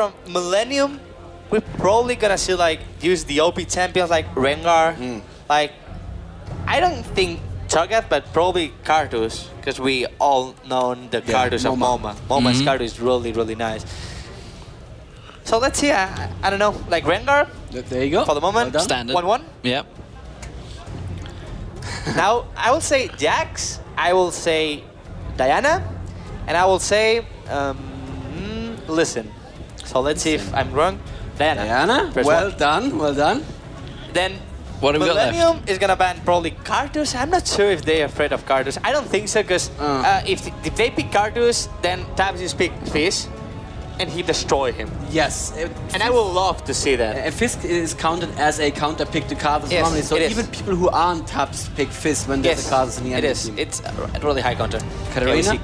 from Millennium, we're probably gonna see like use the OP champions like Rengar. Like, I don't think Cho'Gath, but probably Karthus, because we all know the Karthus of Moma. Moma's Karthus is really, really nice. So let's see. I don't know, like Rengar. There you go. For the moment, well standard. 1-1. Yep. Now I will say Jax. I will say Diana, and I will say listen. So let's see if I'm wrong. Diana. Well done, well done. Then what have we got left? Millennium is gonna ban probably Karthus. I'm not sure if they're afraid of Karthus. I don't think so, because if they pick Karthus, then Tabs just pick Fizz, and he destroy him. Yes. And I would love to see that. Fizz is counted as a counter pick to Karthus normally, so even people who aren't Tabs pick Fizz when there's a Karthus in the enemy team. It's a really high counter. Katarina?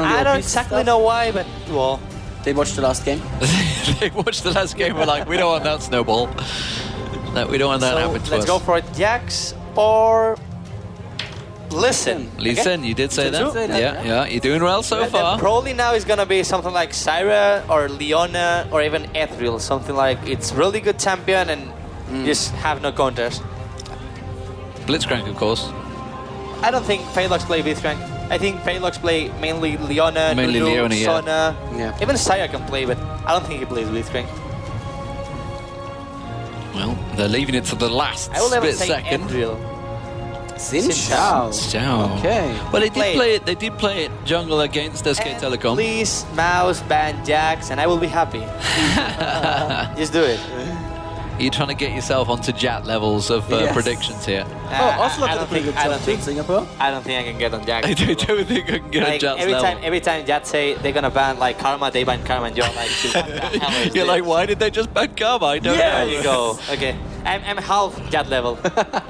I don't exactly know why, but well. They watched the last game? They watched the last game, we're like, we don't want that snowball. No, we don't want that to happen to us. Let's go for it. Jax or Listen. Listen, okay. You did say that. Yeah, you're doing well so far. Probably now is gonna be something like Zyra or Leona or even Ethereal, something like it's really good champion and just have no counters. Blitzcrank, of course. I don't think Phalanx play Blitzcrank. I think Phalanx play mainly Leona, mainly Nunu, Leona, Sona. Yeah. Even Zyra can play, but I don't think he plays Blitzcrank. Well, they're leaving it to the last I will never split say second. Xin Zhao. Okay. Well, they did play it. They did play it jungle against SK Telecom. Please, Mouse, ban Jax, and I will be happy. Just do it. You're trying to get yourself onto Jat levels of predictions here. I don't think I can get on Jax. I don't think I can get on Jat's level. Every time Jat say they're gonna ban like Karma, they ban Karma, and you're like, you're like, why did they just ban Karma? I don't know. There you go. Okay, I'm half Jat level.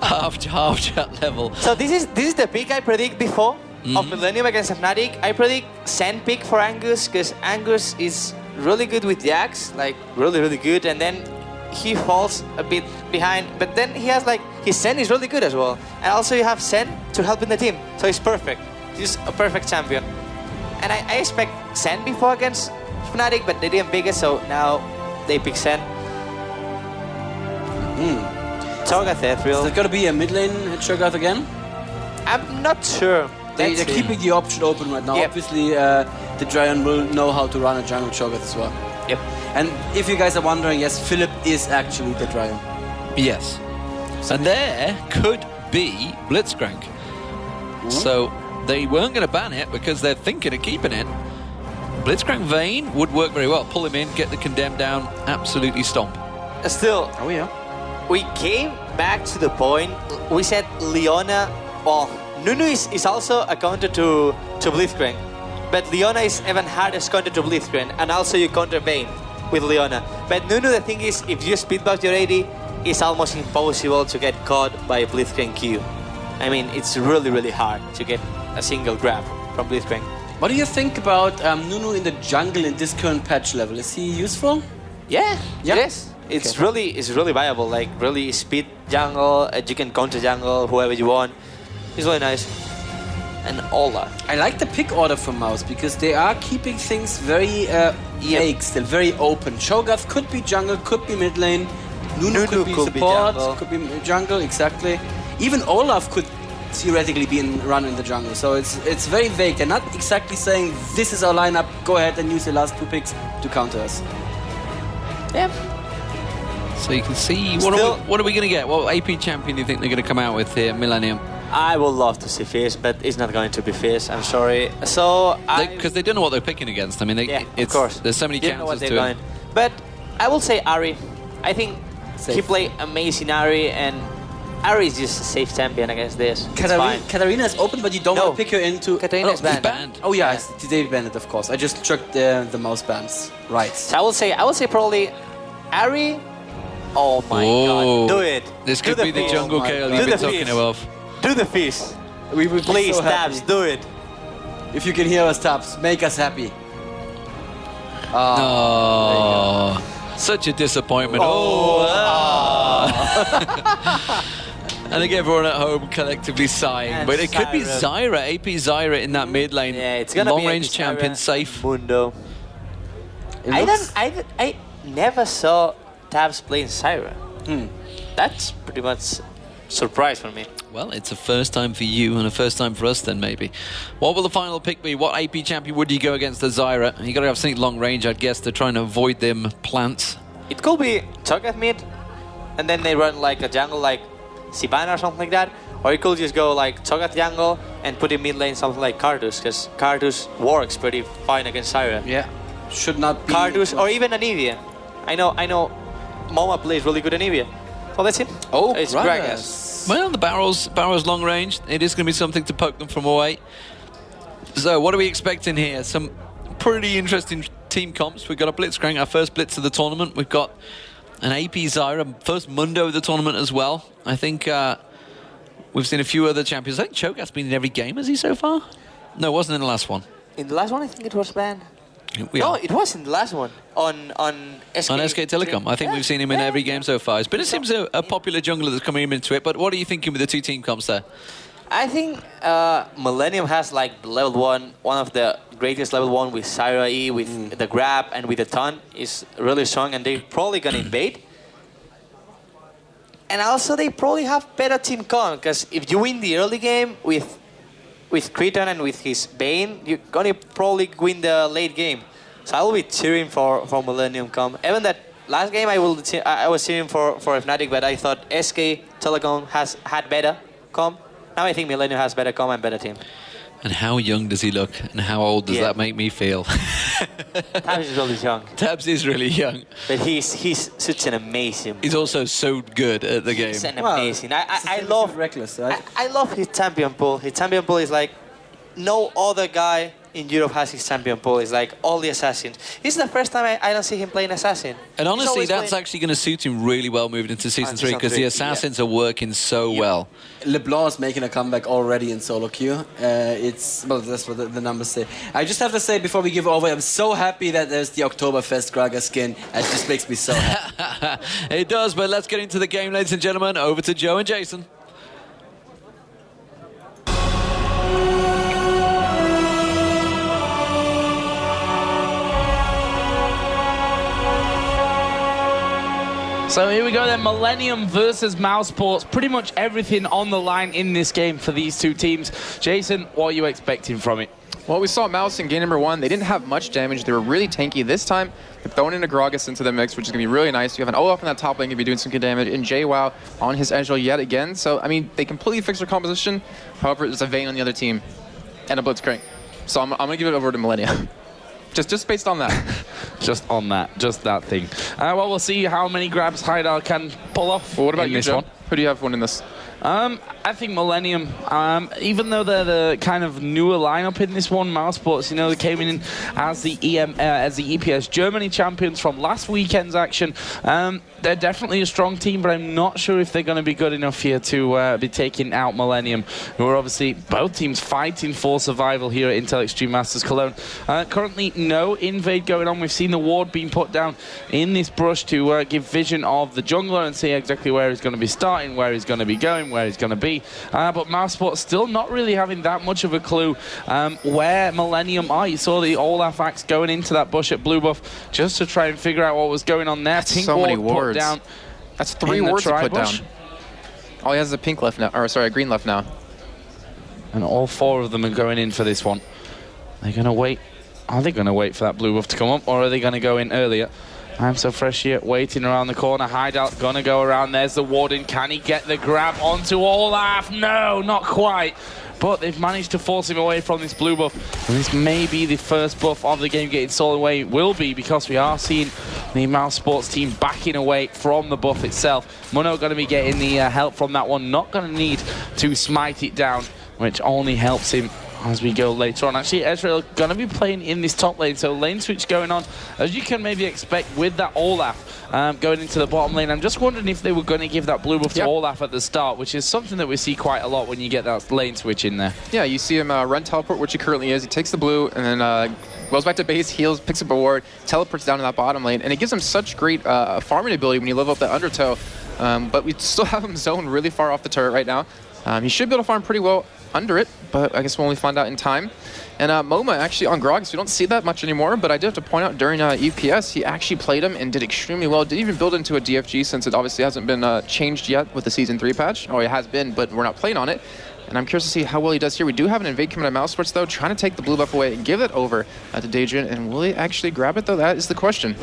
half Jat level. So this is the pick I predict before of Millennium against Fnatic. I predict Sen pick for Angus because Angus is really good with Jax, like really good, and then he falls a bit behind, but then he has like his Sen is really good as well, and also you have Sen to help in the team, so he's perfect. He's a perfect champion, and I expect Sen before against Fnatic, but they didn't pick it, so now they pick Sen. Cho'Gath Ethereal. Is there gonna be a mid lane Cho'Gath again? I'm not sure. They're keeping the option open right now. Yep. Obviously, the Giant will know how to run a jungle Cho'Gath as well. Yep. And if you guys are wondering, yes, Philip is actually the Dryon. Yes. And there could be Blitzcrank. So they weren't going to ban it because they're thinking of keeping it. Blitzcrank Vayne would work very well. Pull him in, get the condemn down, absolutely stomp. Still, we came back to the point. We said Leona, well, Nunu is also a counter to Blitzcrank. But Leona is even hardest counter to Blitzcrank, and also you counter Vayne with Leona. But Nunu, the thing is, if you speedbuff your AD, it's almost impossible to get caught by Blitzcrank Q. I mean, it's really hard to get a single grab from Blitzcrank. What do you think about Nunu in the jungle in this current patch level? Is he useful? Yeah, it is. It's really viable, like really speed jungle, you can counter jungle, whoever you want. It's really nice. And Ola. I like the pick order from Mouz because they are keeping things very vague, still very open. Cho'Gath could be jungle, could be mid lane. Nunu could be support, could be jungle, exactly. Even Olaf could theoretically be run in the jungle. So it's very vague. They're not exactly saying this is our lineup. Go ahead and use the last 2 picks to counter us. Yeah. So you can see what are we going to get? What AP champion do you think they're going to come out with here, Millennium? I would love to see Fizz, but it's not going to be Fizz. I'm sorry. So because they don't know what they're picking against. I mean, of course. There's so many chances to it. But I will say Ahri. I think he played amazing Ahri, and Ahri is just a safe champion against this. Katarina is open, but you don't want to pick her into. Katarina is banned. Oh yeah, they banned it, of course. I just checked the mouse bans. Right. So I will say probably Ahri. Oh my god! Do it. This could be the jungle KO you've been talking about. Do the Fizz. We would please, so Tabs, do it. If you can hear us, Tabs, make us happy. Oh, such a disappointment. And I think everyone at home collectively sighing. And but it could be Zyra, AP Zyra in that mid lane. Yeah, it's gonna long be range champion, safe. Mundo. never saw Tabs playing Zyra. That's pretty much surprise for me. Well, it's a first time for you and a first time for us then, maybe. What will the final pick be? What AP champion would you go against the Zyra? You got to have something long range, I'd guess, to try and avoid them plants. It could be Cho'Gath mid, and then they run like a jungle like Sivana or something like that. Or you could just go like Cho'Gath jungle and put in mid lane something like Cardus, because Cardus works pretty fine against Zyra. Yeah, should not be... Cardus or even Anivia. I know Moma plays really good Anivia. So that's it. Oh, it's Gragas. Well, the barrel's long range. It is going to be something to poke them from away. So what are we expecting here? Some pretty interesting team comps. We've got a Blitzcrank, our first Blitz of the tournament. We've got an AP Zyra, first Mundo of the tournament as well. I think we've seen a few other champions. I think Cho'Gath's been in every game, has he, so far? No, it wasn't in the last one. In the last one, I think it was banned. No, it was in the last one on SK. On SK Telecom. I think we've seen him in every game so far. But it seems a popular jungler that's coming into it. But what are you thinking with the two team comps there? I think Millennium has like level 1, one of the greatest level 1 with Zyra E, with the grab and with the ton is really strong, and they're probably gonna invade. And also they probably have better team con, because if you win the early game with Cretan and with his Vayne, you're gonna probably win the late game. So I will be cheering for Millennium come. Even that last game I was cheering for Fnatic, but I thought SK Telecom had better com. Now I think Millennium has better com and better team. And how young does he look? And how old does that make me feel? Tabs is really young. Tabs is really young. But he's such an amazing... He's also so good at the game. He's an amazing... I love... reckless, right? I love his champion pool. His champion pool is like... No other guy in Europe has his champion pool. It's like all the assassins. This is the first time I don't see him playing assassin. And honestly, that's actually going to suit him really well moving into Season 3, because the assassins are working so well. LeBlanc is making a comeback already in solo queue. Well, that's what the numbers say. I just have to say before we give over, I'm so happy that there's the Oktoberfest Gragas skin. It just makes me so happy. It does, but let's get into the game, ladies and gentlemen. Over to Joe and Jason. So here we go then, Millennium versus Mousesports. Pretty much everything on the line in this game for these two teams. Jason, what are you expecting from it? Well, we saw Mouz in game number 1. They didn't have much damage. They were really tanky. This time, they're throwing in a Gragas into the mix, which is going to be really nice. You have an Olaf in that top lane going to be doing some good damage, and JWoww on his Ezreal yet again. So, I mean, they completely fixed their composition. However, there's a Vayne on the other team and a Blitzcrank. So I'm going to give it over to Millennium. Just based on that. Just that thing. Well, we'll see how many grabs Haidar can pull off. Well, what about you, this Joe? one? Who do you have winning this? I think Millennium, even though they're the kind of newer lineup in this one, Mousesports, you know, they came in as the EPS Germany champions from last weekend's action. They're definitely a strong team, but I'm not sure if they're going to be good enough here to be taking out Millennium, who are obviously both teams fighting for survival here at Intel Extreme Masters Cologne. Currently, no invade going on. We've seen the ward being put down in this brush to give vision of the jungler and see exactly where he's going to be starting, where he's going to be going, where he's going to be. But Mousesports still not really having that much of a clue where Millennium are. You saw the Olaf axe going into that bush at blue buff just to try and figure out what was going on there. That's pink so many ward wards. put down. That's 3 wards to put down. All he has is a pink left now, or sorry, a green left now. And all 4 of them are going in for this one. They're going to wait. Are they going to wait for that blue buff to come up, or are they going to go in earlier? I'm so fresh here, waiting around the corner. Hideout gonna go around. There's the warden. Can he get the grab onto Olaf? No, not quite. But they've managed to force him away from this blue buff. And this may be the first buff of the game getting stolen away. It will be, because we are seeing the Mousesports team backing away from the buff itself. Mono going to be getting the help from that one. Not going to need to smite it down, which only helps him as we go later on. Actually, Ezreal going to be playing in this top lane, so lane switch going on, as you can maybe expect with that Olaf going into the bottom lane. I'm just wondering if they were going to give that blue buff to Olaf at the start, which is something that we see quite a lot when you get that lane switch in there. Yeah, you see him run teleport, which he currently is. He takes the blue and then goes back to base, heals, picks up a ward, teleports down to that bottom lane, and it gives him such great farming ability when you level up that undertow. But we still have him zoned really far off the turret right now. He should be able to farm pretty well. under it, but I guess we'll only find out in time. And MoMA actually on Gragas, we don't see that much anymore, but I do have to point out during EPS, he actually played him and did extremely well. Didn't even build into a DFG since it obviously hasn't been changed yet with the Season 3 patch. Oh, it has been, but we're not playing on it. And I'm curious to see how well he does here. We do have an invade coming at Mousesports, though, trying to take the blue buff away and give it over to Daedrian. And will he actually grab it, though? That is the question.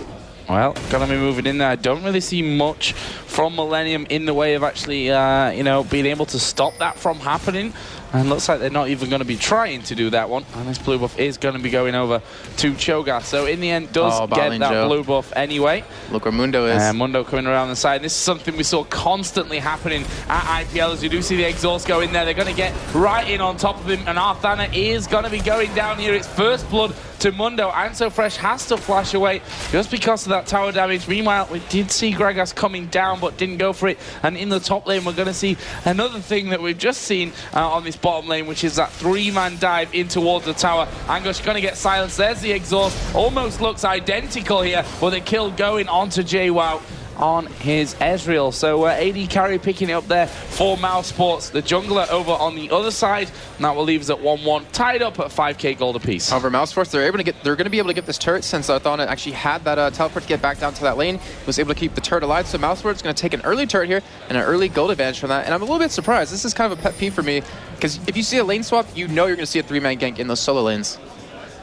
Well, gonna be moving in there. I don't really see much from Millennium in the way of actually, you know, being able to stop that from happening. And looks like they're not even going to be trying to do that one. And this blue buff is going to be going over to Cho'Gath. So in the end, does get that blue buff anyway. Look where Mundo is. Mundo coming around the side. This is something we saw constantly happening at IPL. As you do see the exhaust go in there, they're going to get right in on top of him. And Arthana is going to be going down here. It's first blood to Mundo. And so Fresh has to flash away just because of that tower damage. Meanwhile, we did see Gragas coming down, but didn't go for it. And in the top lane, we're going to see another thing that we've just seen on this bottom lane, which is that 3-man dive in towards the tower. Angush going to get silenced. There's the exhaust. Almost looks identical here, but the kill going onto JWoww on his Ezreal. So AD carry picking it up there for Mousesports. The jungler over on the other side. And that will leave us at 1-1, tied up at 5k gold apiece. However, Mousesports, they're going to be able to get this turret since Arthana actually had that teleport to get back down to that lane. Was able to keep the turret alive. So Mousesports is going to take an early turret here and an early gold advantage from that. And I'm a little bit surprised. This is kind of a pet peeve for me because if you see a lane swap, you know you're going to see a 3-man gank in those solo lanes.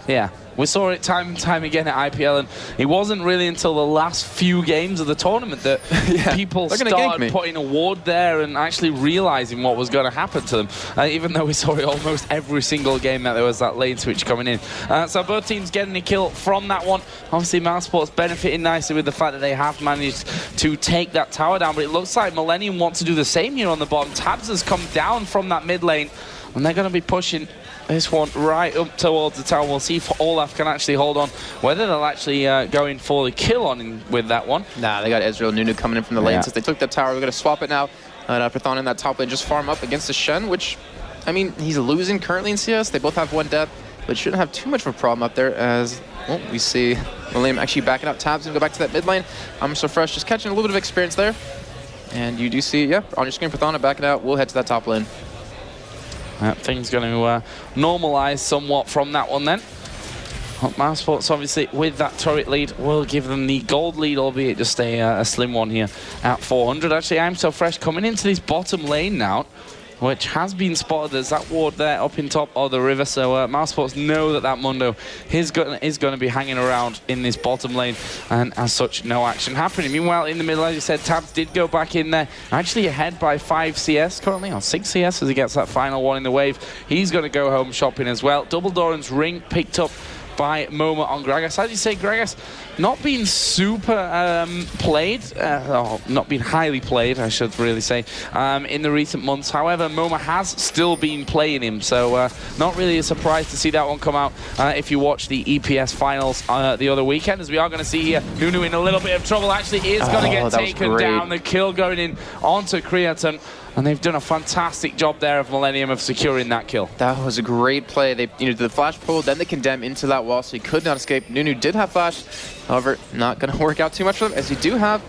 Yeah. We saw it time and time again at IPL, and it wasn't really until the last few games of the tournament that people started putting a ward there and actually realizing what was going to happen to them, even though we saw it almost every single game that there was that lane switch coming in. So both teams getting a kill from that one. Obviously, Mousesports benefiting nicely with the fact that they have managed to take that tower down, but it looks like Millennium want to do the same here on the bottom. Tabs has come down from that mid lane, and they're going to be pushing this one right up towards the tower. We'll see if Olaf can actually hold on, whether they'll actually go in for the kill on with that one. Nah, they got Ezreal Nunu coming in from the lane. Since they took that tower, we're going to swap it now. Prathon in that top lane, just farm up against the Shen, which, I mean, he's losing currently in CS. They both have 1 death, but shouldn't have too much of a problem up there as, well, we see Millennium actually backing up Tabs and go back to that mid lane. I'm so fresh, just catching a little bit of experience there. And you do see, on your screen, Prathon backing out. We'll head to that top lane. Things going to normalise somewhat from that one then. Mousesports, obviously, with that turret lead, will give them the gold lead, albeit just a slim one here at 400. Actually, I'm so fresh coming into this bottom lane now, which has been spotted. There's that ward there up in top of the river, so Mousesports know that Mundo is going to be hanging around in this bottom lane, and as such, no action happening. Meanwhile, in the middle, as you said, Tabs did go back in there, actually ahead by 5 CS, currently on 6 CS as he gets that final one in the wave. He's going to go home shopping as well. Double Doran's ring picked up by MoMA on Gragas. As you say, Gragas not being super played, not being highly played, I should really say, in the recent months. However, MoMA has still been playing him, so not really a surprise to see that one come out if you watch the EPS finals the other weekend, as we are going to see here. Nunu in a little bit of trouble, actually is going to get taken down. The kill going in onto Creaton. And they've done a fantastic job there of Millennium of securing that kill. That was a great play. They did the flash pull, then they condemn into that wall, so he could not escape. Nunu did have flash, however, not going to work out too much for them, as you do have,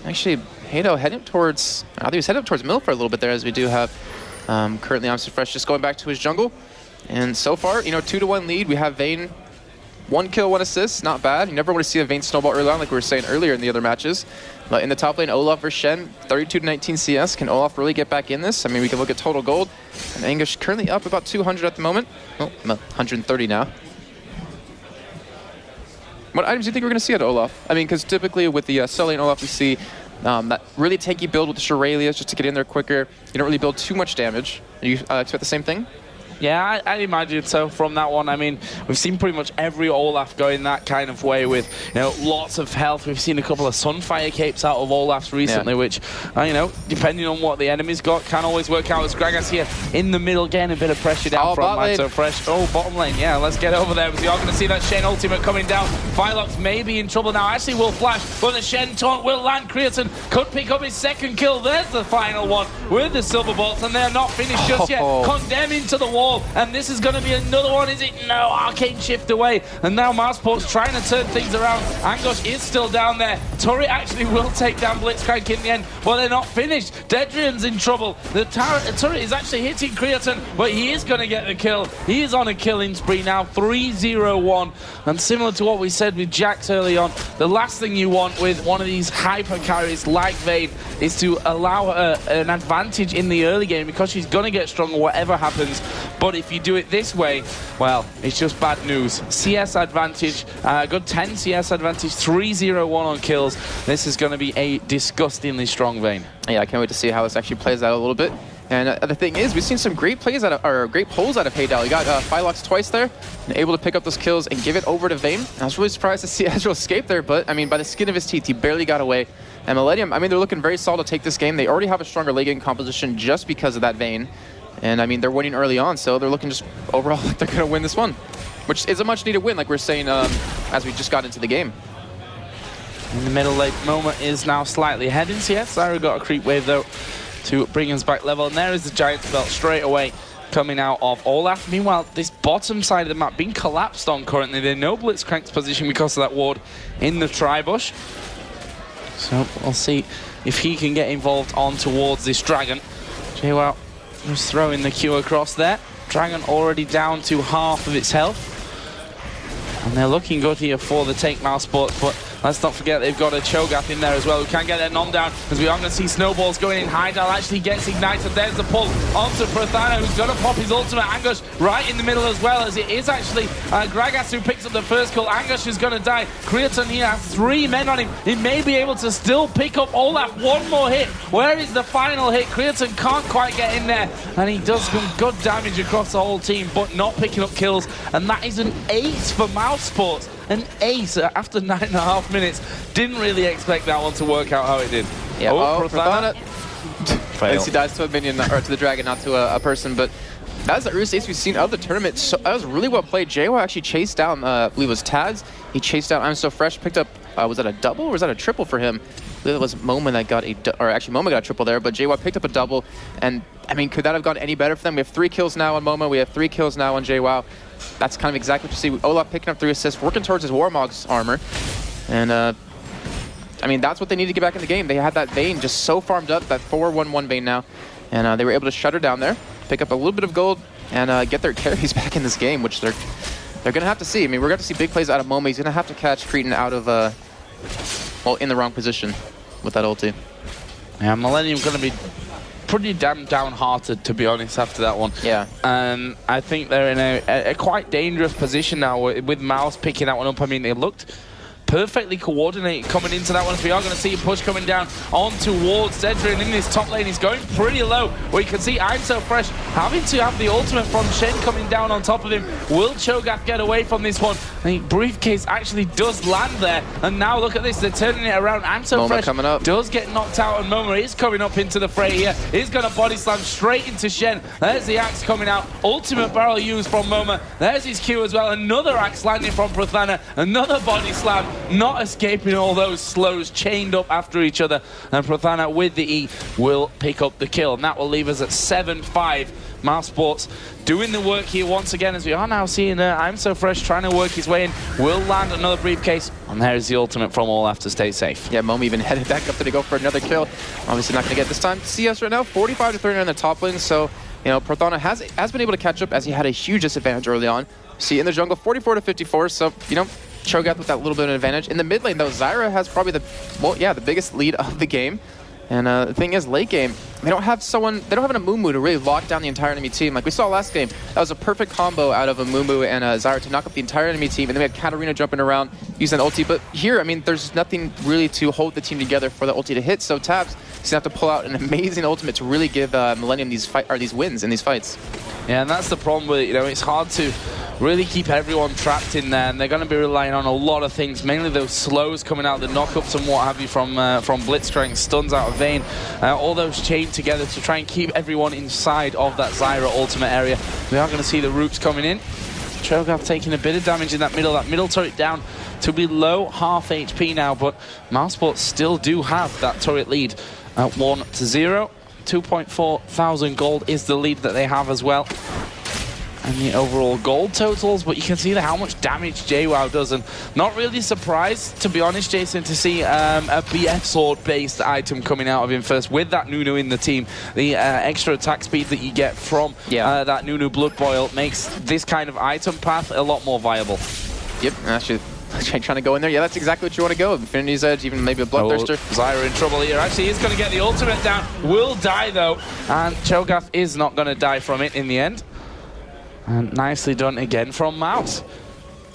actually, Hado heading towards, I think he was heading towards middle for a little bit there, as we do have currently I'm so fresh just going back to his jungle. And so far, 2-1 lead. We have Vayne, 1 kill, 1 assist, not bad. You never want to see a Vayne snowball early on, like we were saying earlier in the other matches. But in the top lane, Olaf versus Shen, 32-19 CS. Can Olaf really get back in this? I mean, we can look at total gold. And Angush currently up about 200 at the moment. Oh, 130 now. What items do you think we're going to see at Olaf? I mean, because typically with the solo lane Olaf, we see that really tanky build with the Shuralias just to get in there quicker. You don't really build too much damage. Do you expect the same thing? Yeah, I'd imagine so from that one. I mean, we've seen pretty much every Olaf go in that kind of way with, lots of health. We've seen a couple of Sunfire capes out of Olafs recently, which, depending on what the enemy's got, can always work out. As Gragas here in the middle, getting a bit of pressure down from Manto Fresh. Oh, bottom lane. Yeah, let's get over there. We are going to see that Shen ultimate coming down. Phylox may be in trouble now. Actually, will flash, but the Shen taunt will land. Creaton could pick up his second kill. There's the final one with the Silver Bolts, and they're not finished just yet. Condemn into the wall. wall, and this is going to be another one, is it? No, arcane shift away, and now Mousesports trying to turn things around. Angosh is still down there. Turret actually will take down Blitzcrank in the end, but they're not finished. Dedrian's in trouble. The turret is actually hitting Creatine, but he is going to get the kill. He is on a killing spree now, 3-0-1, and similar to what we said with Jax early on, the last thing you want with one of these hyper carries like Vayne is to allow an advantage in the early game, because she's going to get stronger whatever happens. But if you do it this way, well, it's just bad news. CS advantage, good 10 CS advantage, 3-0-1 on kills. This is going to be a disgustingly strong Vayne. Yeah, I can't wait to see how this actually plays out a little bit. And the thing is, we've seen some great plays or great pulls out of Haydal. You got Phylox twice there, and able to pick up those kills and give it over to Vayne. I was really surprised to see Ezreal escape there, but I mean, by the skin of his teeth, he barely got away. And Millennium, I mean, they're looking very solid to take this game. They already have a stronger late game composition just because of that Vayne. And I mean, they're winning early on, so they're looking just overall like they're going to win this one, which is a much needed win, like we're saying as we just got into the game. In the middle lane, Moma is now slightly ahead in CS. Zyra got a creep wave though to bring us back level, and there is the Giant Belt straight away coming out of Olaf. Meanwhile, this bottom side of the map being collapsed on currently. They know Blitzcrank's position because of that ward in the tri-bush. So we'll see if he can get involved on towards this Dragon. JWoww just throwing the Q across there. Dragon already down to half of its health. And they're looking good here for the take Mousesports, but let's not forget they've got a Cho'Gath in there as well, who can get their nom down, as we are going to see snowballs going in. Haydal actually gets ignited. There's the pull onto Prathana, who's going to pop his ultimate. Angosh right in the middle as well, as it is actually Gragas who picks up the first kill. Angosh is going to die. Creatine here has 3 men on him. He may be able to still pick up Olaf. One more hit. Where is the final hit? Creatine can't quite get in there, and he does some good damage across the whole team, but not picking up kills. And that is an ace for Mousesports. An ace after 9.5 minutes. Didn't really expect that one to work out how it did. Yeah, Prathana. At he dies to a minion, or to the dragon, not to a person, but that was the earliest ace we've seen of the tournament. So that was really well played. JWoww actually chased down, I believe it was Tags. He chased down I'm So Fresh, picked up, was that a double or was that a triple for him? I believe it was Moma that got Moma got a triple there, but JWoww picked up a double. And I mean, could that have gone any better for them? We have 3 kills now on Moma, we have 3 kills now on JWoww. That's kind of exactly what you see. Olaf picking up 3 assists, working towards his Warmog's armor. And I mean, that's what they need to get back in the game. They had that Vayne just so farmed up, that 4-1-1 Vayne now. And they were able to shut her down there, pick up a little bit of gold, and get their carries back in this game, which they're going to have to see. I mean, we're going to see big plays out of Moma. He's going to have to catch Cretan out of, well, in the wrong position with that ulti. Yeah, Millennium going to be pretty damn downhearted, to be honest, after that one. Yeah. I think they're in a quite dangerous position now with Mouz picking that one up. I mean, they looked perfectly coordinated coming into that one, as we are going to see a push coming down on towards Dedrian in this top lane. He's going pretty low, where you can see I'm So Fresh having to have the ultimate from Shen coming down on top of him. Will Cho'Gath get away from this one? I think Briefcase actually does land there, and now look at this, they're turning it around. I'm So Moma Fresh coming up. does get knocked out, and Moma is coming up into the fray here. He's going to body slam straight into Shen. There's the axe coming out. Ultimate barrel used from Moma. There's his Q as well. Another axe landing from Prathana. Another body slam. Not escaping all those slows chained up after each other. And Prathana with the E will pick up the kill. And that will leave us at 7-5. Mousesports doing the work here once again, as we are now seeing I'm So Fresh trying to work his way in. Will land another briefcase. And there's the ultimate from Olaf to stay safe. Yeah, Moma even headed back up there to go for another kill. Obviously not going to get this time. CS right now, 45-39 in the top lane. So, you know, Prathana has been able to catch up, as he had a huge disadvantage early on. See, in the jungle, 44-54. So, you know, Cho'Gath with that little bit of an advantage. In the mid lane, though, Zyra has probably the biggest lead of the game. And the thing is, late game, they don't have an Amumu to really lock down the entire enemy team. Like we saw last game, that was a perfect combo out of Amumu and Zyra to knock up the entire enemy team. And then we had Katarina jumping around, using an ulti. But here, I mean, there's nothing really to hold the team together for the ulti to hit. So Tabs is going to have to pull out an amazing ultimate to really give Millennium these wins in these fights. Yeah, and that's the problem with it. You know, it's hard to really keep everyone trapped in there, and they're going to be relying on a lot of things, mainly those slows coming out, the knockups and what have you from Blitzcrank, stuns out of Vayne, all those chained together to try and keep everyone inside of that Zyra ultimate area. We are going to see the roots coming in. Cho'Gath taking a bit of damage in that middle turret down to below half HP now, but Mousesports still do have that turret lead at 1-0. 2.4 thousand gold is the lead that they have as well. and the overall gold totals, but you can see how much damage JWoww does, and not really surprised, to be honest, Jason, to see a BF sword-based item coming out of him first with that Nunu in the team. The extra attack speed that you get from that Nunu Blood Boil makes this kind of item path a lot more viable. Yep, actually, trying to go in there. Yeah, that's exactly what you want to go. Infinity's Edge, even maybe a Bloodthirster. Zyra in trouble here. Actually, he's going to get the ultimate down. Will die, though, and Cho'Gath is not going to die from it in the end. And nicely done again from Mouz.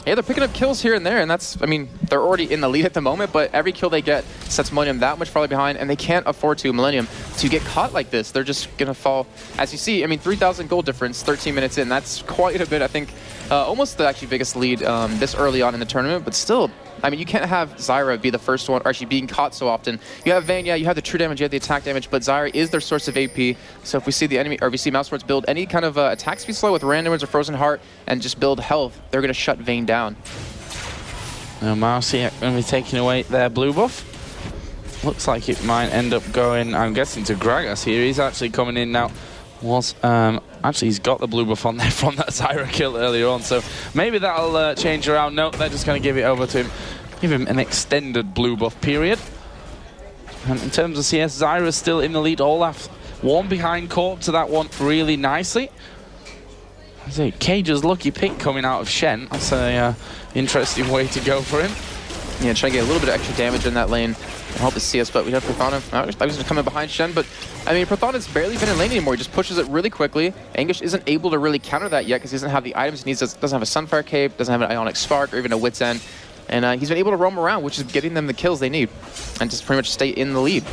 Yeah, they're picking up kills here and there, and that's, I mean, they're already in the lead at the moment, but every kill they get sets Millennium that much farther behind, and they can't afford to, Millennium, to get caught like this. They're just going to fall. As you see, I mean, 3,000 gold difference, 13 minutes in. That's quite a bit, I think. Almost the actually biggest lead this early on in the tournament, but still, I mean, you can't have Zyra be the first one, or actually being caught so often. You have Vayne, yeah, you have the true damage, you have the attack damage, but Zyra is their source of AP. So if we see the enemy, or if we see Mousesports build any kind of attack speed slow with Randomers or Frozen Heart and just build health, they're going to shut Vayne down. Now Mouz here going to be taking away their blue buff. Looks like it might end up going, I'm guessing, to Gragas here. He's actually coming in now. Actually, he's got the blue buff on there from that Zyra kill earlier on, so maybe that'll change around. No, they're just going to give it over to him. Give him an extended blue buff period. And in terms of CS, Zyra's still in the lead. Olaf one behind Corp to that one really nicely. I say Cage's lucky pick coming out of Shen. That's a interesting way to go for him. Yeah, trying to get a little bit of extra damage in that lane. I hope it's CS, but we have Prothana. I was going to come in behind Shen, but I mean, Prothana's barely been in lane anymore. He just pushes it really quickly. Anguish isn't able to really counter that yet because he doesn't have the items he needs. Doesn't have a Sunfire Cape, doesn't have an Ionic Spark, or even a Wit's End. And he's been able to roam around, which is getting them the kills they need, and just pretty much stay in the lead.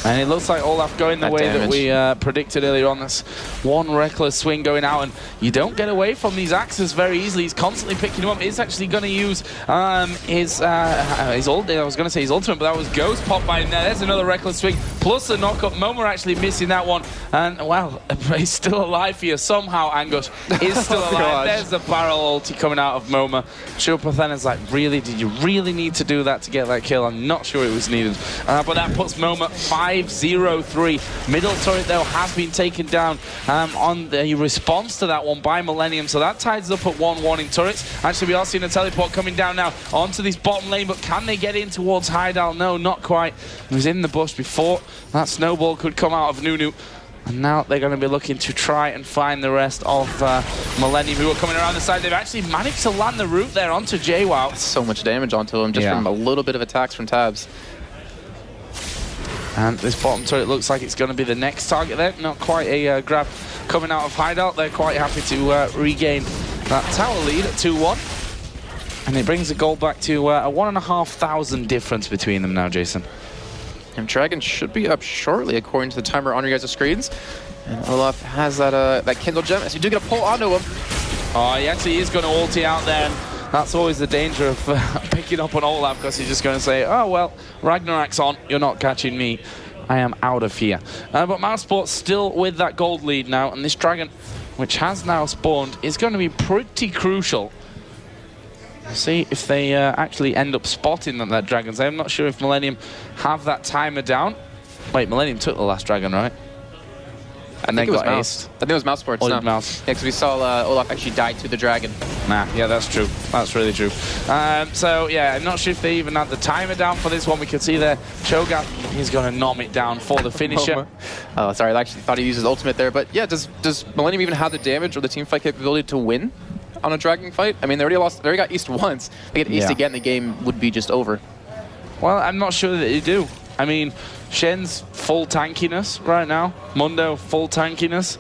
And it looks like Olaf going the way that we predicted earlier on. That's one reckless swing going out, and you don't get away from these axes very easily. He's constantly picking them up. He's actually going to use his ultimate, but that was Ghost pop by him there. There's another reckless swing, plus a knock-up. Momo actually missing that one, and well, he's still alive here. Somehow Angush is still alive. There's the barrel ulti coming out of Momo. Sure, Prothana's like, really? Did you really need to do that to get that kill? I'm not sure it was needed. But that puts Momo 5-0-3. Middle turret, though, has been taken down on the response to that one by Millennium. So that ties up at 1-1 in turrets. Actually, we are seeing a teleport coming down now onto this bottom lane, but can they get in towards Heidal? No, not quite. He was in the bush before. That snowball could come out of Nunu. And now they're going to be looking to try and find the rest of Millennium, who are coming around the side. They've actually managed to land the root there onto JWoww. So much damage onto him just from a little bit of attacks from Tabs. And this bottom turret looks like it's going to be the next target there. Not quite a grab coming out of Hideout. They're quite happy to regain that tower lead at 2-1. And it brings the gold back to a 1,500 difference between them now, Jason. And Dragon should be up shortly, according to the timer on your guys' screens. And Olaf has that Kindle gem, as you do get a pull onto him. Oh, he actually is going to ulti out there. And that's always the danger of picking up on Olaf, because he's just going to say, oh, well, Ragnarok's on. You're not catching me. I am out of here. But Mousesports still with that gold lead now. And this Dragon, which has now spawned, is going to be pretty crucial. See if they actually end up spotting that Dragons. I'm not sure if Millennium have that timer down. Wait, Millennium took the last Dragon, right? And then got aced. I think it was Mousesports. No. Mouse. Yeah, because we saw Olaf actually die to the Dragon. Nah, yeah, that's true. That's really true. So, yeah, I'm not sure if they even had the timer down for this one. We can see there, Cho'Gath, he's going to nom it down for the finisher. Oh, sorry, I actually thought he used his ultimate there. But, yeah, does Millennium even have the damage or the team fight capability to win on a Dragon fight? I mean, they already got East once. If they get East again, the game would be just over. Well, I'm not sure that they do. I mean, Shen's full tankiness right now. Mundo, full tankiness.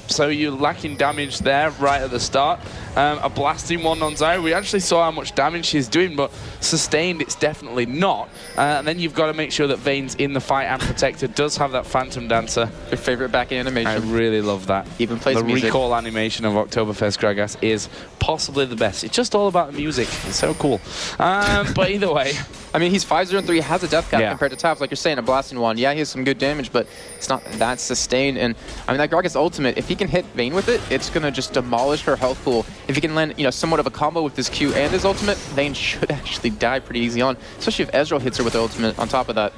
So you're lacking damage there right at the start. A blasting one on Zyra. We actually saw how much damage she's doing, but sustained it's definitely not. And then you've got to make sure that Vayne's in the fight and protected. Does have that Phantom Dancer. Your favorite back animation. I really love that. Even plays the music. recall animation of Oktoberfest Gragas is possibly the best. It's just all about the music. It's so cool. But either way, I mean, he's 5-0-3. He has a death cap compared to Tabs. Like you're saying, a blasting one. Yeah, he has some good damage, but it's not that sustained. And I mean, that Gragas ultimate, if he can hit Vayne with it, it's going to just demolish her health pool. If he can land, somewhat of a combo with his Q and his ultimate, Vayne should actually die pretty easy on, especially if Ezreal hits her with the ultimate on top of that.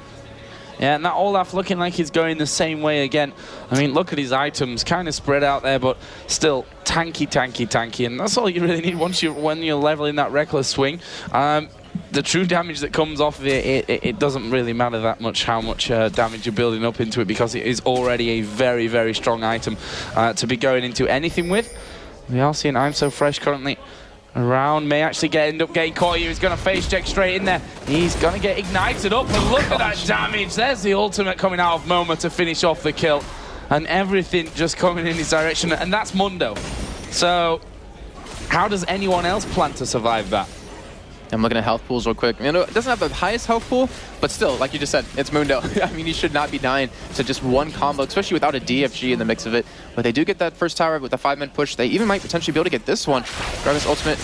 Yeah, and that Olaf looking like he's going the same way again. I mean, look at his items, kind of spread out there, but still tanky, tanky, tanky. And that's all you really need when you're leveling that Reckless Swing. The true damage that comes off of it doesn't really matter that much how much damage you're building up into it, because it is already a very, very strong item to be going into anything with. We are seeing I'm So Fresh currently around, may actually end up getting caught here. He's going to face check straight in there. He's going to get ignited up, and look at that damage. There's the ultimate coming out of Mouma to finish off the kill, and everything just coming in his direction, and that's Mundo. So how does anyone else plan to survive that? I'm looking at health pools real quick. You know, it doesn't have the highest health pool, but still, like you just said, it's Mundo. I mean, he should not be dying to just one combo, especially without a DFG in the mix of it. But they do get that first tower with a 5-man push. They even might potentially be able to get this one. Gragas ultimate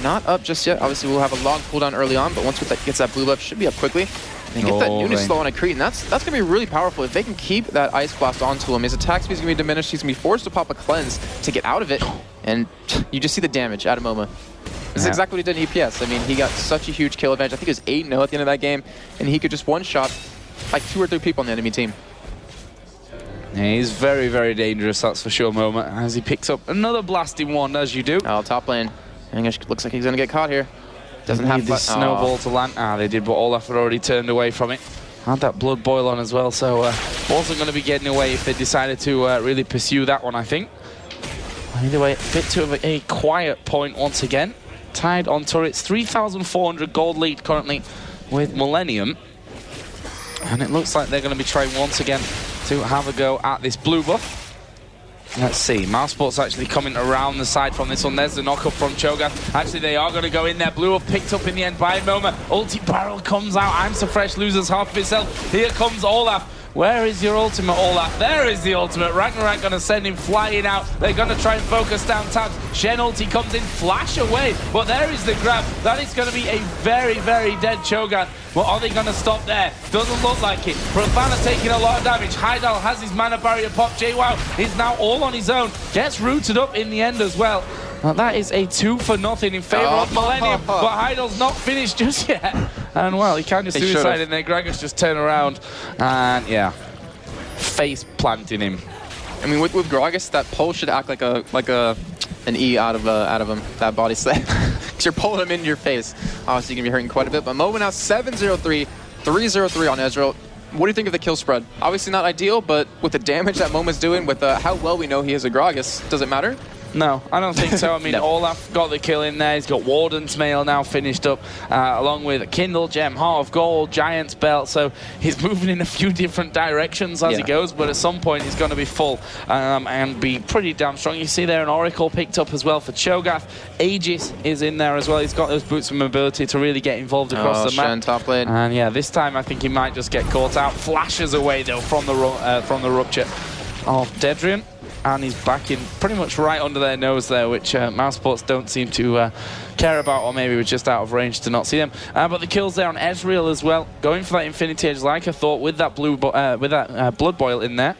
not up just yet. Obviously, we'll have a long cooldown early on, but once that gets that blue buff, should be up quickly. And they get that newness slow on a Crete, and that's going to be really powerful. If they can keep that Ice Blast onto him, his attack speed is going to be diminished. He's going to be forced to pop a cleanse to get out of it. And you just see the damage out of Mouma. This is exactly what he did in EPS. I mean, he got such a huge kill advantage. I think it was 8-0 at the end of that game, and he could just one-shot like 2 or 3 people on the enemy team. Yeah, he's very, very dangerous, that's for sure, Mouma, as he picks up another blasting one, as you do. Oh, top lane. English looks like he's going to get caught here. Doesn't have this snowball to land. They did, but Olaf had already turned away from it. Had that blood boil on as well, so wasn't going to be getting away if they decided to really pursue that one, I think. Either way, a bit too of a quiet point once again. Tied on turrets, 3,400 gold lead currently with Millennium. And it looks like they're going to be trying once again to have a go at this blue buff. Let's see, Mousesports actually coming around the side from this one. There's the knock-up from Cho'Gath. Actually, they are going to go in there. Blue buff picked up in the end by Mouma. Ulti barrel comes out. I'm So Fresh loses half of himself. Here comes Olaf. Where is your ultimate, Olaf? There is the ultimate. Ragnarok going to send him flying out. They're going to try and focus down tabs. Shen ulti comes in, flash away. But there is the grab. That is going to be a very, very dead Cho'Gath. But are they going to stop there? Doesn't look like it. Prothana taking a lot of damage. Heidel has his mana barrier pop. JWoww is now all on his own. Gets rooted up in the end as well. Now that is a 2-0 in favor of Millennium, but Heidel's not finished just yet. And well, he kind of suicided there. Gragas just turned around and yeah, face planting him. I mean, with Gragas, that pull should act like an E out of him, that body slam. Because you're pulling him into your face. Obviously, you're gonna be hurting quite a bit. But Mouma now 7-0-3, 3-0-3 on Ezreal. What do you think of the kill spread? Obviously not ideal, but with the damage that Mouma's doing, with how well we know he is a Gragas, does it matter? No, I don't think so. I mean, no. Olaf got the kill in there. He's got Warden's Mail now finished up, along with Kindle Gem, Heart of Gold, Giant's Belt. So he's moving in a few different directions as he goes, but at some point he's going to be full and be pretty damn strong. You see there an Oracle picked up as well for Cho'Gath. Aegis is in there as well. He's got those boots of mobility to really get involved across the map. Shen top lane. And yeah, this time I think he might just get caught out. Flashes away though from the rupture of Dedrian. And he's back in pretty much right under their nose there, which Mousesports don't seem to care about, or maybe we're just out of range to not see them. But the kills there on Ezreal as well, going for that Infinity Edge like I thought with that Blood Boil in there.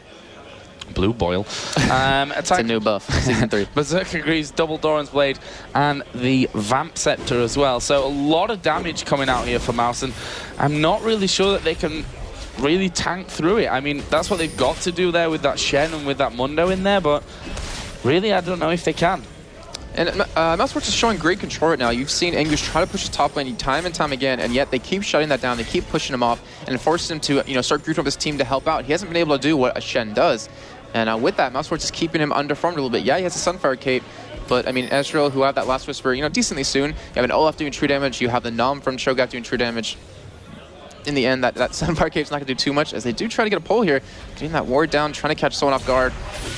Blue Boil. It's a new buff, Season 3. Berserker Greaves, Double Doran's Blade, and the Vamp Scepter as well. So a lot of damage coming out here for Mouse, and I'm not really sure that they can really tank through it. I mean, that's what they've got to do there with that Shen and with that Mundo in there, but really, I don't know if they can. And Mousesports is showing great control right now. You've seen English try to push his top lane time and time again, and yet they keep shutting that down. They keep pushing him off and forcing him to, start grouping up his team to help out. He hasn't been able to do what a Shen does. And with that, Mousesports is keeping him underfarmed a little bit. Yeah, he has a Sunfire Cape, but I mean, Ezreal, who have that Last Whisper, decently soon. You have an Olaf doing true damage. You have the Nom from Cho'Gath doing true damage. In the end, that Sunfire Cape's not going to do too much, as they do try to get a pull here, getting that ward down, trying to catch someone off guard.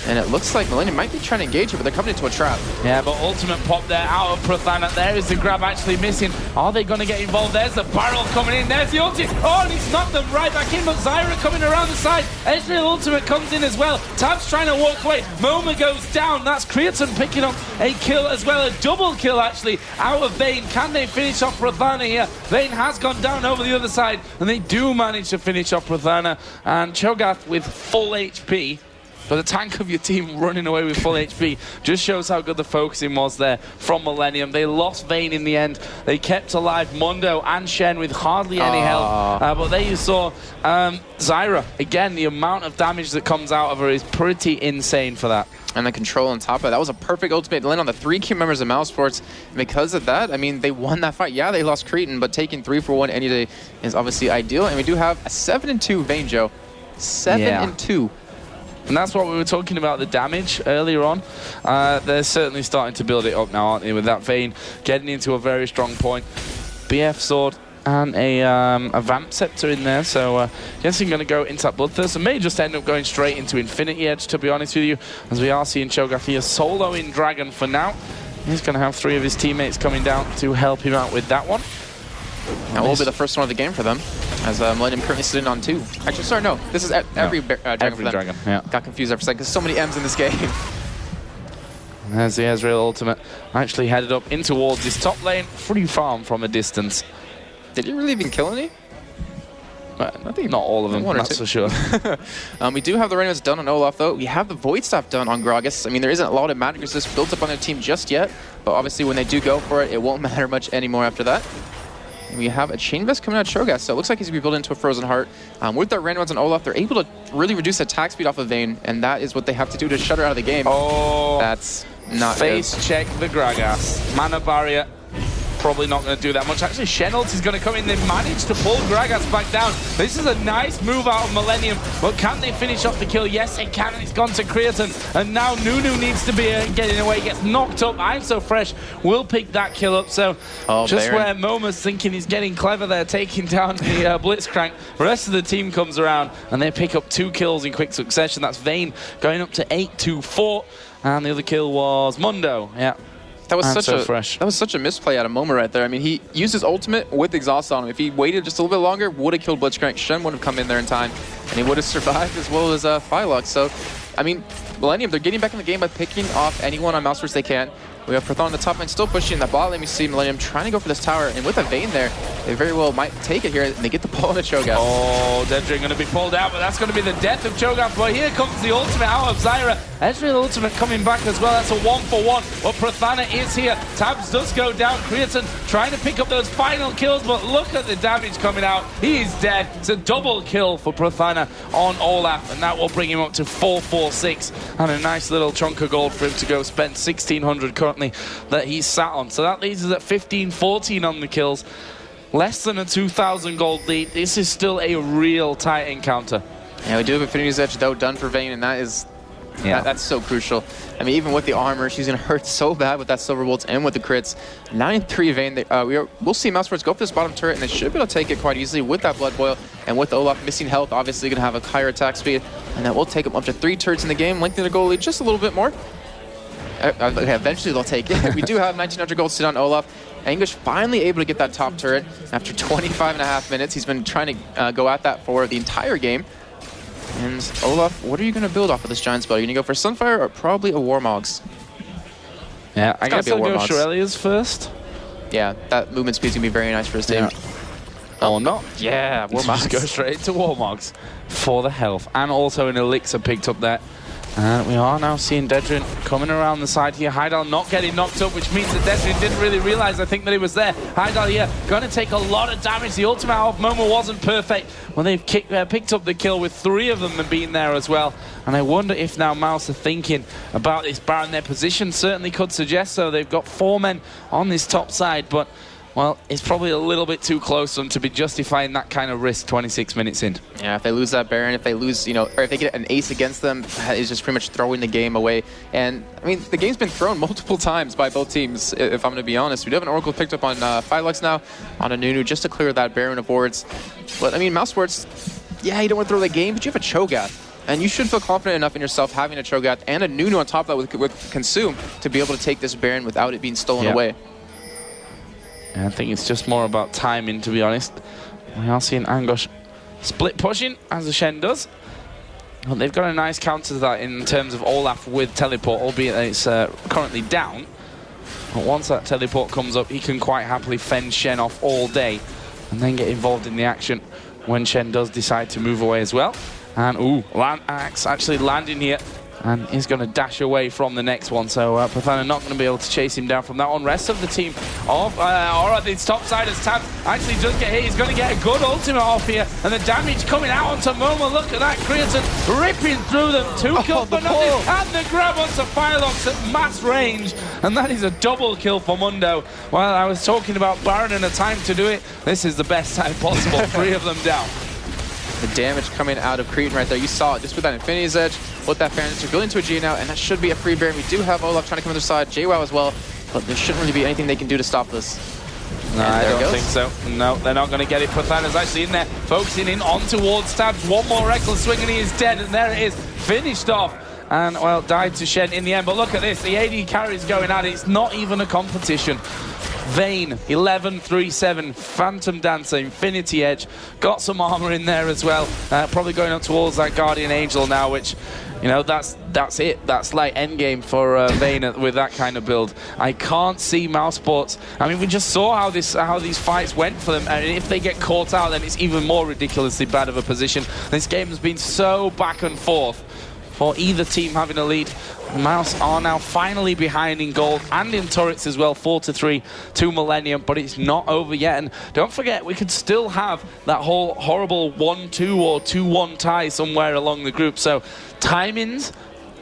And it looks like Millennium might be trying to engage it, but they're coming into a trap. Yeah, but ultimate pop there out of Prothana. There is the grab actually missing. Are they going to get involved? There's the barrel coming in. There's the ulti. Oh, and he's knocked them right back in, but Zyra coming around the side. Ezreal ultimate comes in as well. Tab's trying to walk away. Mouma goes down. That's Creatine picking up a kill as well. A double kill, actually, out of Vayne. Can they finish off Prothana here? Vayne has gone down over the other side, and they do manage to finish off Prothana. And Cho'Gath with full HP but the tank of your team running away with full HP just shows how good the focusing was there from Millennium. They lost Vayne in the end. They kept alive Mundo and Shen with hardly any health. But there you saw Zyra. Again, the amount of damage that comes out of her is pretty insane for that. And the control on top of that was a perfect ultimate to land on the 3 key members of Mousesports. Because of that, I mean, they won that fight. Yeah, they lost Cretan, but taking 3 for 1 any day is obviously ideal. And we do have a 7-2 Vayne, Joe. 7-2. And that's what we were talking about, the damage earlier on. They're certainly starting to build it up now, aren't they, with that Vayne getting into a very strong point. BF sword and a Vamp Scepter in there, so guessing going to go into that Bloodthirst and may just end up going straight into Infinity Edge, to be honest with you, as we are seeing Cho'Gath here soloing Dragon for now. He's going to have 3 of his teammates coming down to help him out with that one. That will be the first one of the game for them, as Millennium currently sitting on 2. Actually, sorry, no, this is every Dragon for them. Dragon, yeah. Got confused there for a second, because so many M's in this game. There's the Ezreal ultimate, actually headed up in towards his top lane, free farm from a distance. Did he really even kill any? Not all of them, that's for sure. We do have the Reynolds done on Olaf, though. We have the Void Staff done on Gragas. I mean, there isn't a lot of magic resist built up on their team just yet, but obviously when they do go for it, it won't matter much anymore after that. And we have a Chain Vest coming out of Cho'Gath, so it looks like he's going to be built into a Frozen Heart. With their Reynolds and Olaf, they're able to really reduce attack speed off of Vayne, and that is what they have to do to shut her out of the game. Oh, that's not face good. check the Gragas. Mana barrier. Probably not going to do that much. Actually, Shen ult is going to come in. They managed to pull Gragas back down. This is a nice move out of Millennium, but can they finish off the kill? Yes, they can. It's gone to Cretan, and now Nunu needs to be getting away. Gets knocked up. I'm So Fresh will pick that kill up. So just where Moma's thinking he's getting clever there, taking down the Blitzcrank, the rest of the team comes around, and they pick up 2 kills in quick succession. That's Vayne going up to 8-4, and the other kill was Mundo. Yeah. That was such a misplay out of Moma right there. I mean, he used his ultimate with exhaust on him. If he waited just a little bit longer, would have killed Blitzcrank. Shen would have come in there in time, and he would have survived as well as Phylux. So, I mean, Millennium, they're getting back in the game by picking off anyone on Mousesports they can. We have Prothon on the top lane, still pushing that bot lane. We see Millennium trying to go for this tower, and with a Vayne there, they very well might take it here, and they get the ball into Cho'Gath. Oh, Dedrick going to be pulled out, but that's going to be the death of Cho'Gath. But here comes the ultimate out of Zyra. Ezreal ultimate coming back as well. That's a 1-for-1. But Prathana is here. Tabs does go down. Cretan trying to pick up those final kills, but look at the damage coming out. He is dead. It's a double kill for Prathana on Olaf, and that will bring him up to 4-4-6, and a nice little chunk of gold for him to go spend 1,600 currently that he's sat on. So that leaves us at 15-14 on the kills. Less than a 2,000 gold lead. This is still a real tight encounter. Yeah, we do have Infinity's Edge, though, done for Vayne, and that is... Yeah, that's so crucial. I mean, even with the armor, she's going to hurt so bad with that Silver Bolts and with the crits. 9-3 Vayne. We'll see Mousesports go for this bottom turret, and they should be able to take it quite easily with that Blood Boil. And with Olaf missing health, obviously going to have a higher attack speed. And that will take them up to 3 turrets in the game, lengthening the goal lead just a little bit more. Okay, eventually they'll take it. We do have 1,900 gold sit on Olaf. Anguish finally able to get that top turret after 25.5 minutes. He's been trying to go at that for the entire game. And Olaf, what are you going to build off of this giant spell? Are you going to go for Sunfire or probably a Warmogs? Yeah, I guess I'll go Shurelya's first. Yeah, that movement speed's going to be very nice for his team. Yeah. Oh, not. Yeah, Warmogs. Just go straight to Warmogs for the health. And also an Elixir picked up there. And we are now seeing Dedrin coming around the side here. Heidal not getting knocked up, which means that Dedrin didn't really realize, I think, that he was there. Heidal here going to take a lot of damage. The ultimate off Momo wasn't perfect. Well, they've picked up the kill with 3 of them being there as well. And I wonder if now Mouse are thinking about this Baron. Their position certainly could suggest so. They've got 4 men on this top side, but... well, it's probably a little bit too close for them to be justifying that kind of risk 26 minutes in. Yeah, if they lose that Baron, if they lose, or if they get an ace against them, that is just pretty much throwing the game away. And, I mean, the game's been thrown multiple times by both teams, if I'm going to be honest. We do have an Oracle picked up on Phylux now, on a Nunu, just to clear that Baron of wards. But, I mean, Mousesports, yeah, you don't want to throw the game, but you have a Cho'Gath. And you should feel confident enough in yourself having a Cho'Gath and a Nunu on top of that with Consume to be able to take this Baron without it being stolen away. I think it's just more about timing, to be honest. We are seeing Anguish split pushing, as the Shen does. But they've got a nice counter to that in terms of Olaf with teleport, albeit that it's currently down. But once that teleport comes up, he can quite happily fend Shen off all day and then get involved in the action when Shen does decide to move away as well. And, ooh, Axe actually landing here. And he's going to dash away from the next one. So Prothana not going to be able to chase him down from that one. Rest of the team off. Alright, the top side as Tab actually does get hit. He's going to get a good ultimate off here. And the damage coming out onto Momo. Look at that. Creaton ripping through them. 2 kills for nothing. And the grab onto Firelox at mass range. And that is a double kill for Mundo. While I was talking about Baron and a time to do it, this is the best time possible. 3 of them down. The damage coming out of Cretan right there. You saw it just with that Infinity's Edge, with that Phantom. They're going to a G now, and that should be a free Baron. We do have Olaf trying to come on the other side, JWoww as well, but there shouldn't really be anything they can do to stop this. No, I don't think so. No, they're not going to get it. Prothana's actually in there, focusing in on towards Stabs. One more reckless swing and he is dead, and there it is, finished off. And, well, died to Shen in the end. But look at this, the AD carry is going at it. It's not even a competition. Vayne, 11-3-7, Phantom Dancer, Infinity Edge, got some armor in there as well. Probably going up towards that Guardian Angel now, which, you know, that's it. That's like endgame for Vayne with that kind of build. I can't see Mousesports. I mean, we just saw how these fights went for them, and if they get caught out, then it's even more ridiculously bad of a position. This game has been so back and forth for either team having a lead. Mouse are now finally behind in gold and in turrets as well, 4-3 to Millennium, but it's not over yet. And don't forget, we could still have that whole horrible 1-2 or 2-1 tie somewhere along the group. So timings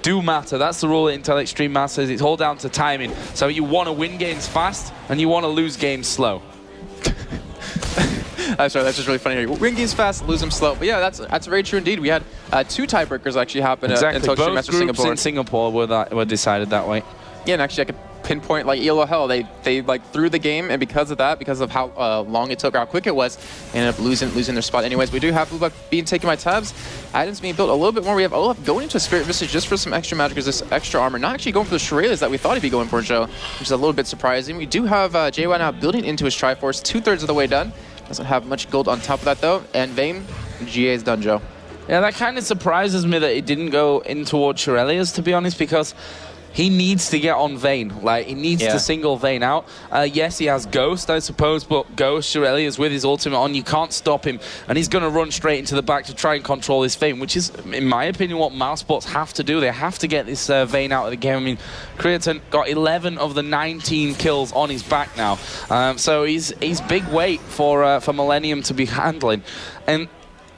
do matter. That's the rule at Intel Extreme Masters. It's all down to timing. So you want to win games fast and you want to lose games slow. I'm sorry, that's just really funny. Win games fast, lose them slow. But yeah, that's very true indeed. We had 2 tiebreakers actually happen in Tokyo Both groups in Singapore were decided that way. Yeah, and actually I could pinpoint like ELO they like threw the game, and because of how long it took or how quick it was, they ended up losing their spot. Anyways, we do have Blue Buck being taken by Tabs. Items being built a little bit more. We have Olaf going into a Spirit Visage just for some extra magic, because this extra armor, not actually going for the Shurellas that we thought he'd be going for, Joe, which is a little bit surprising. We do have JY now building into his Triforce, 2/3 of the way done. Doesn't have much gold on top of that though, and Vayne, GA is done, Joe. Yeah, that kind of surprises me that it didn't go in towards Shurellas, to be honest, because he needs to get on Vayne. Like, he needs to single Vayne out. Yes, he has Ghost, I suppose, but Ghost, Shurellas with his ultimate on, you can't stop him. And he's going to run straight into the back to try and control his Vayne, which is, in my opinion, what Mousesports have to do. They have to get this Vayne out of the game. I mean, Creaton got 11 of the 19 kills on his back now. So he's big weight for Millennium to be handling. And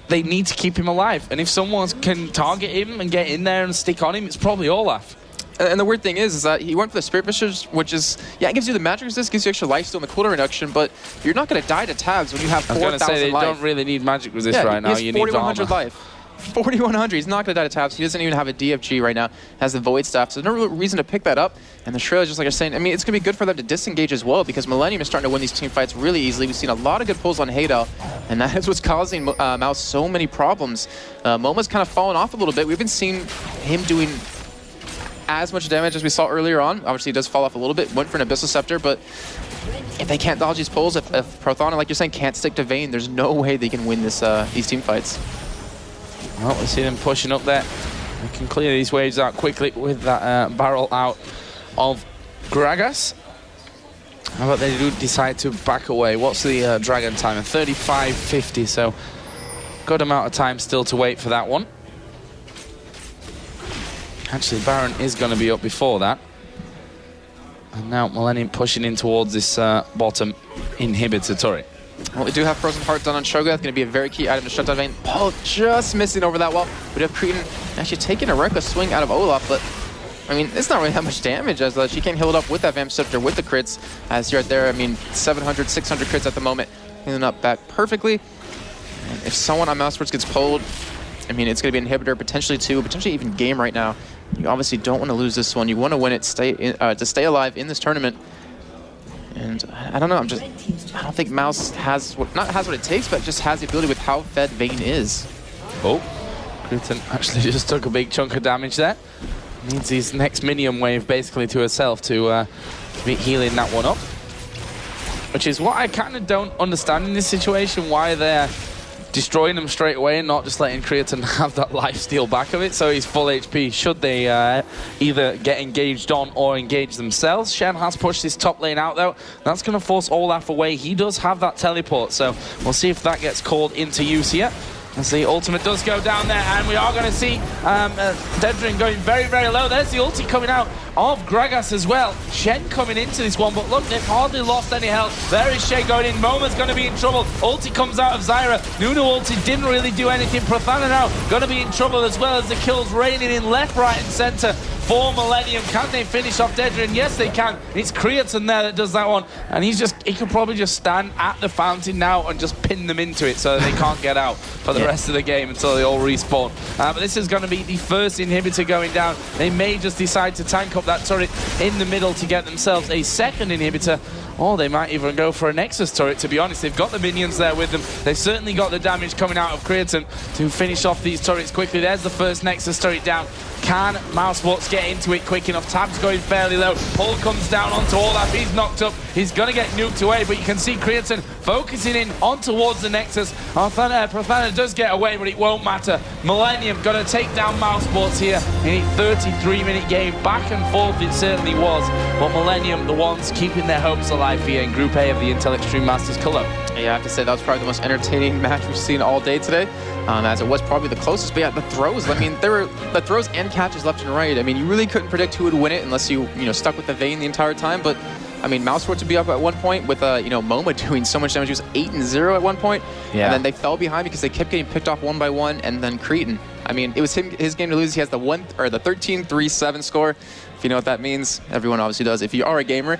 they need to keep him alive. And if someone can target him and get in there and stick on him, it's probably Olaf. And the weird thing is that he went for the Spirit Visage, which is, yeah, it gives you the magic resist, gives you extra life steal and the cooldown reduction, but you're not going to die to Tabs when you have 4,000 life. I was going to say, they don't really need magic resist right now. You need 4,100 life. 4,100. He's not going to die to Tabs. He doesn't even have a DFG right now. Has the Void Staff, so there's no real reason to pick that up. And the Shrill, just like I was saying, I mean, it's going to be good for them to disengage as well, because Millennium is starting to win these team fights really easily. We've seen a lot of good pulls on Haydel, and that is what's causing Mouse so many problems. Moma's kind of fallen off a little bit. We've been seeing him doing as much damage as we saw earlier on. Obviously, he does fall off a little bit. Went for an Abyssal Scepter, but if they can't dodge these pulls, if Prothana, like you're saying, can't stick to Vayne, there's no way they can win these team fights. Well, we see them pushing up there. They can clear these waves out quickly with that barrel out of Gragas. How about they do decide to back away? What's the Dragon timer? 35.50, so good amount of time still to wait for that one. Actually, Baron is going to be up before that. And now Millennium pushing in towards this bottom inhibitor turret. Well, we do have Frozen Heart done on Shogun. That's going to be a very key item to shut down Vayne. Paul just missing over that wall. We have Cretan actually taking a reckless swing out of Olaf, but I mean, it's not really that much damage, as she can't heal it up with that Vamp Scepter with the crits. As you're right there, I mean, 700, 600 crits at the moment. Healing up back perfectly. And if someone on Mousesports gets pulled, I mean, it's going to be an inhibitor, potentially 2, potentially even game right now. You obviously don't want to lose this one. You want to win it, to stay alive in this tournament. And I don't know, I don't think Mouse has what it takes, but just has the ability with how fed Vayne is. Oh, Cretan actually just took a big chunk of damage there. Needs his next minion wave basically to herself to be healing that one up. Which is what I kind of don't understand in this situation, why they're destroying them straight away and not just letting Cretan have that lifesteal back of it, so he's full HP should they either get engaged on or engage themselves. Shen has pushed his top lane out though. That's going to force Olaf away. He does have that teleport, so we'll see if that gets called into use here. As the ultimate does go down there, and we are going to see Dedrin going very, very low. There's the ulti coming out of Gragas as well. Shen coming into this one, but look, they've hardly lost any health. There is Shen going in. Moma's going to be in trouble. Ulti comes out of Zyra. Nunu ulti didn't really do anything. Prothana now going to be in trouble as well as the kills raining in left, right, and center for Millennium. Can they finish off Dedrin? Yes, they can. It's Creatine there that does that one, and he could probably just stand at the fountain now and just pin them into it so that they can't get out for the rest of the game until they all respawn. But this is going to be the first inhibitor going down. They may just decide to tank up that turret in the middle to get themselves a second inhibitor, or they might even go for a Nexus turret, to be honest. They've got the minions there with them. They've certainly got the damage coming out of Creatine to finish off these turrets quickly. There's the first Nexus turret down. Can Mousesports get into it quick enough? Tab's going fairly low. Pull comes down onto Olaf. He's knocked up. He's going to get nuked away, but you can see Creatine focusing in on towards the Nexus. Prothana does get away, but it won't matter. Millennium going to take down Mousesports here in a 33-minute game. Back and forth it certainly was, but Millennium, the ones keeping their hopes alive here in Group A of the Intel Extreme Masters Cologne. Yeah, I have to say that was probably the most entertaining match we've seen all day today, as it was probably the closest. But yeah, the throws, I mean, there were the throws and catches left and right. I mean, you really couldn't predict who would win it unless you stuck with the Vayne the entire time. But I mean, Mousesports would be up at one point with Moma doing so much damage. He was 8-0 at one point, and then they fell behind because they kept getting picked off one by one. And then Creatine, I mean, it was his game to lose. He has the 13-3-7 score. If you know what that means, everyone obviously does. If you are a gamer.